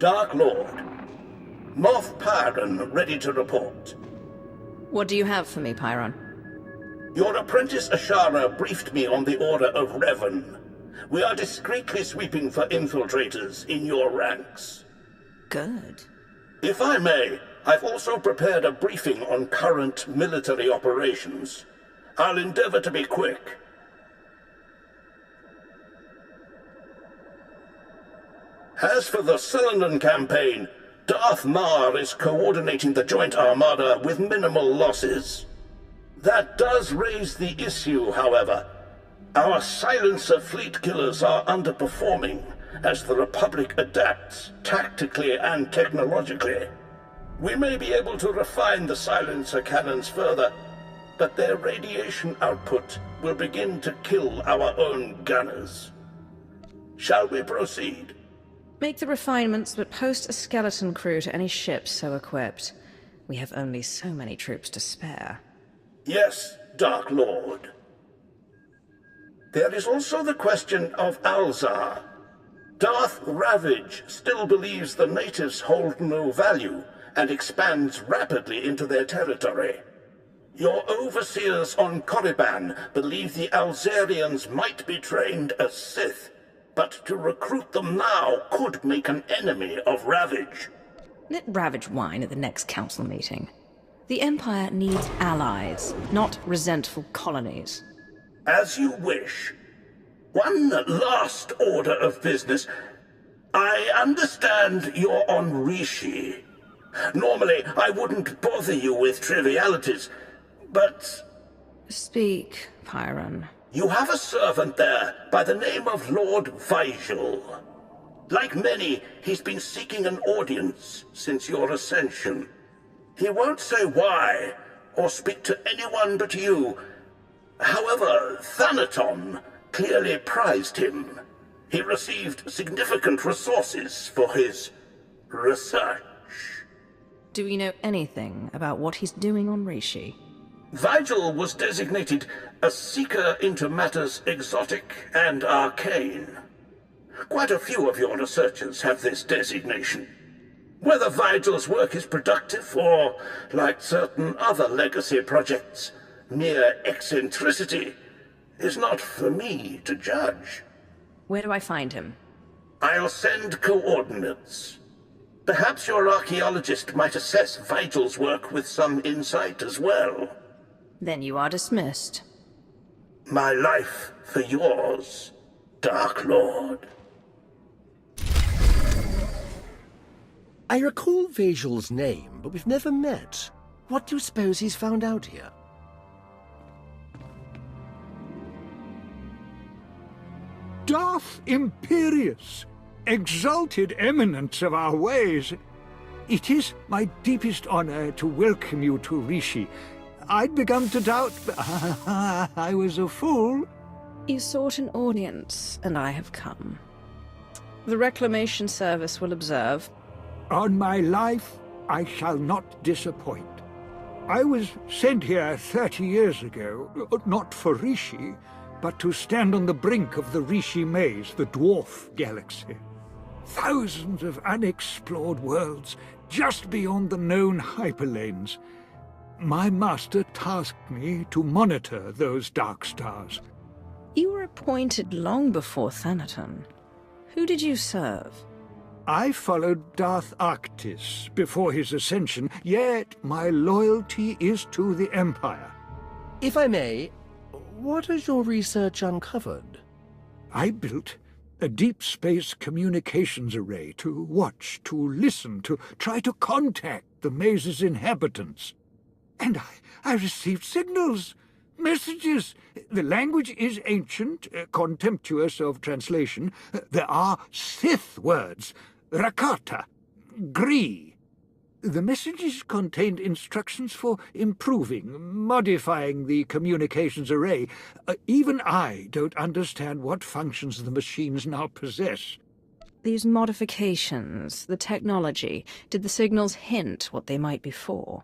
Dark Lord. Moff Pyron ready to report. What do you have for me, Pyron? Your apprentice Ashara briefed me on the Order of Revan. We are discreetly sweeping for infiltrators in your ranks. Good. If I may, I've also prepared a briefing on current military operations. I'll endeavor to be quick. As for the Cylinder campaign, Darth Mar is coordinating the Joint Armada with minimal losses. That does raise the issue, however. Our silencer fleet killers are underperforming as the Republic adapts tactically and technologically. We may be able to refine the silencer cannons further, but their radiation output will begin to kill our own gunners. Shall we proceed? Make the refinements, but post a skeleton crew to any ships so equipped. We have only so many troops to spare. Yes, Dark Lord. There is also the question of Alzar. Darth Ravage still believes the natives hold no value and expands rapidly into their territory. Your overseers on Korriban believe the Alzarians might be trained as Sith, but to recruit them now could make an enemy of Ravage. Let Ravage whine at the next council meeting. The Empire needs allies, not resentful colonies. As you wish. One last order of business. I understand you're on Rishi. Normally, I wouldn't bother you with trivialities, but... Speak, Pyron. You have a servant there by the name of Lord Vigil. Like many, he's been seeking an audience since your ascension. He won't say why, or speak to anyone but you. However, Thanaton clearly prized him. He received significant resources for his research. Do we know anything about what he's doing on Rishi? Vigil was designated a seeker into matters exotic and arcane. Quite a few of your researchers have this designation. Whether Vigil's work is productive or, like certain other legacy projects, mere eccentricity, is not for me to judge. Where do I find him? I'll send coordinates. Perhaps your archaeologist might assess Vigil's work with some insight as well. Then you are dismissed. My life for yours, Dark Lord. I recall Vigil's name, but we've never met. What do you suppose he's found out here? Darth Imperius, exalted eminence of our ways. It is my deepest honor to welcome you to Rishi. I'd begun to doubt, but I was a fool. You sought an audience, and I have come. The Reclamation Service will observe. On my life, I shall not disappoint. I was sent here 30 years ago, not for Rishi, but to stand on the brink of the Rishi Maze, the dwarf galaxy. Thousands of unexplored worlds just beyond the known hyperlanes. My master tasked me to monitor those dark stars. You were appointed long before Thanaton. Who did you serve? I followed Darth Arctis before his ascension, yet my loyalty is to the Empire. If I may, what has your research uncovered? I built a deep space communications array to watch, to listen, to try to contact the maze's inhabitants. And I received signals, messages. The language is ancient, contemptuous of translation. There are Sith words, Rakata, Gree. The messages contained instructions for improving, modifying the communications array. Even I don't understand what functions the machines now possess. These modifications, the technology, did the signals hint what they might be for?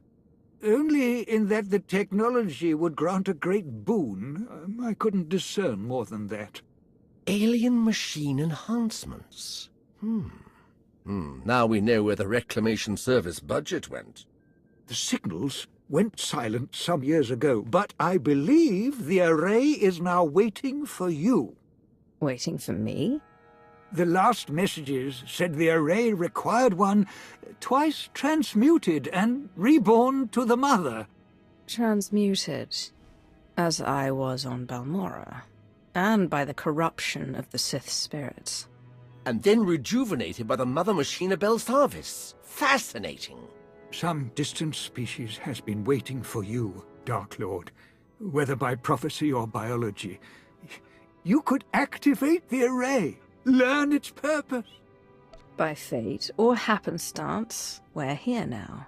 Only in that the technology would grant a great boon. I couldn't discern more than that. Alien machine enhancements. Now we know where the Reclamation Service budget went. The signals went silent some years ago, but I believe the array is now waiting for you. Waiting for me? The last messages said the array required one twice transmuted and reborn to the Mother. Transmuted, as I was on Balmora, and by the corruption of the Sith spirits. And then rejuvenated by the Mother Machina Belsavis. Fascinating. Some distant species has been waiting for you, Dark Lord, whether by prophecy or biology. You could activate the array, learn its purpose. By fate or happenstance, we're here now.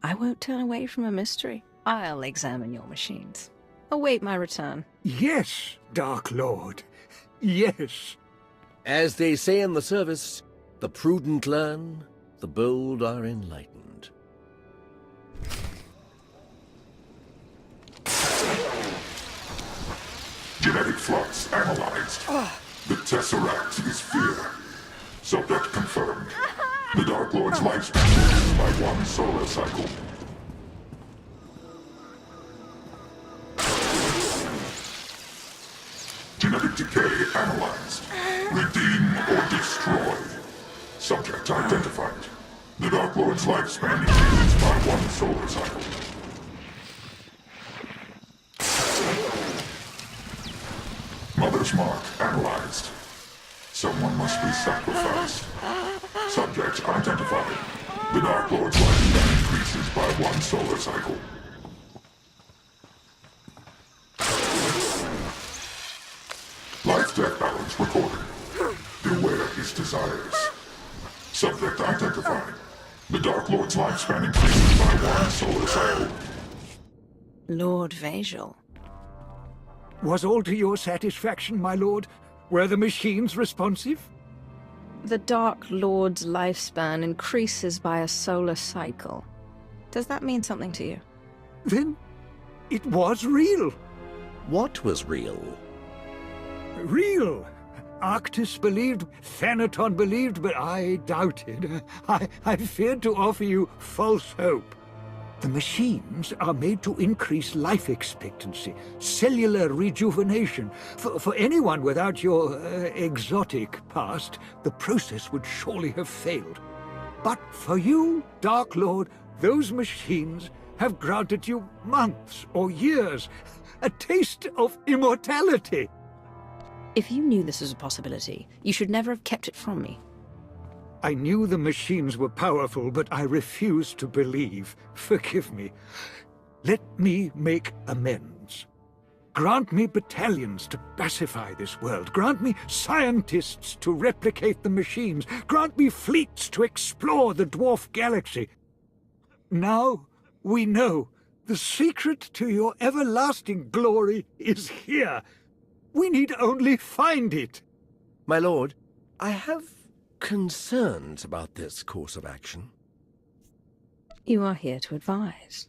I won't turn away from a mystery. I'll examine your machines. Await my return. Yes, Dark Lord. Yes. As they say in the service, the prudent learn, the bold are enlightened. Genetic flux analyzed. The Tesseract is fear. Subject confirmed. The Dark Lord's lifespan is by 1 solar cycle. Genetic decay analyzed. Redeem or destroy. Subject identified. The Dark Lord's lifespan increases by 1 solar cycle. Mother's mark analyzed. Someone must be sacrificed. Subject identified. The Dark Lord's lifespan increases by 1 solar cycle. Life-death balance recorded. Beware his desires. Subject identified. The Dark Lord's lifespan increases by 1 solar cycle. Lord Vajal. Was all to your satisfaction, my lord? Were the machines responsive? The Dark Lord's lifespan increases by a solar cycle. Does that mean something to you? Then it was real. What was real? Real. Arctis believed, Thanaton believed, but I doubted. I feared to offer you false hope. The machines are made to increase life expectancy, cellular rejuvenation. For anyone without your exotic past, the process would surely have failed. But for you, Dark Lord, those machines have granted you months or years, a taste of immortality. If you knew this was a possibility, you should never have kept it from me. I knew the machines were powerful, but I refused to believe. Forgive me. Let me make amends. Grant me battalions to pacify this world. Grant me scientists to replicate the machines. Grant me fleets to explore the dwarf galaxy. Now we know the secret to your everlasting glory is here. We need only find it. My lord, I have concerns about this course of action. You are here to advise.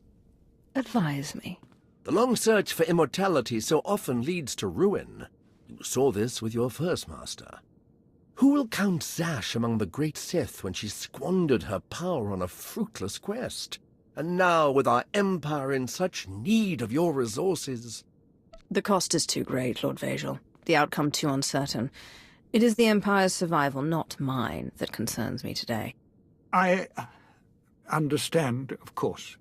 Advise me. The long search for immortality so often leads to ruin. You saw this with your first master. Who will count Zash among the great Sith when she squandered her power on a fruitless quest? And now, with our empire in such need of your resources... The cost is too great, Lord Vajal. The outcome too uncertain. It is the Empire's survival, not mine, that concerns me today. I understand, of course.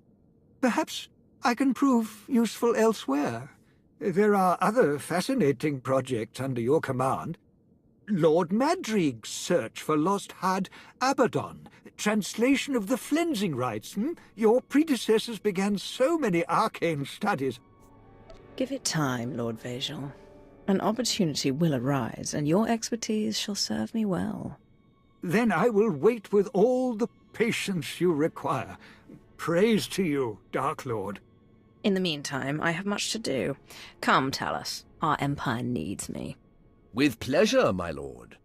Perhaps I can prove useful elsewhere. There are other fascinating projects under your command. Lord Madrig's search for lost Had Abaddon, translation of the Flensing Rites. Your predecessors began so many arcane studies. Give it time, Lord Vajal. An opportunity will arise, and your expertise shall serve me well. Then I will wait with all the patience you require. Praise to you, Dark Lord. In the meantime, I have much to do. Come, Talos. Our Empire needs me. With pleasure, my lord.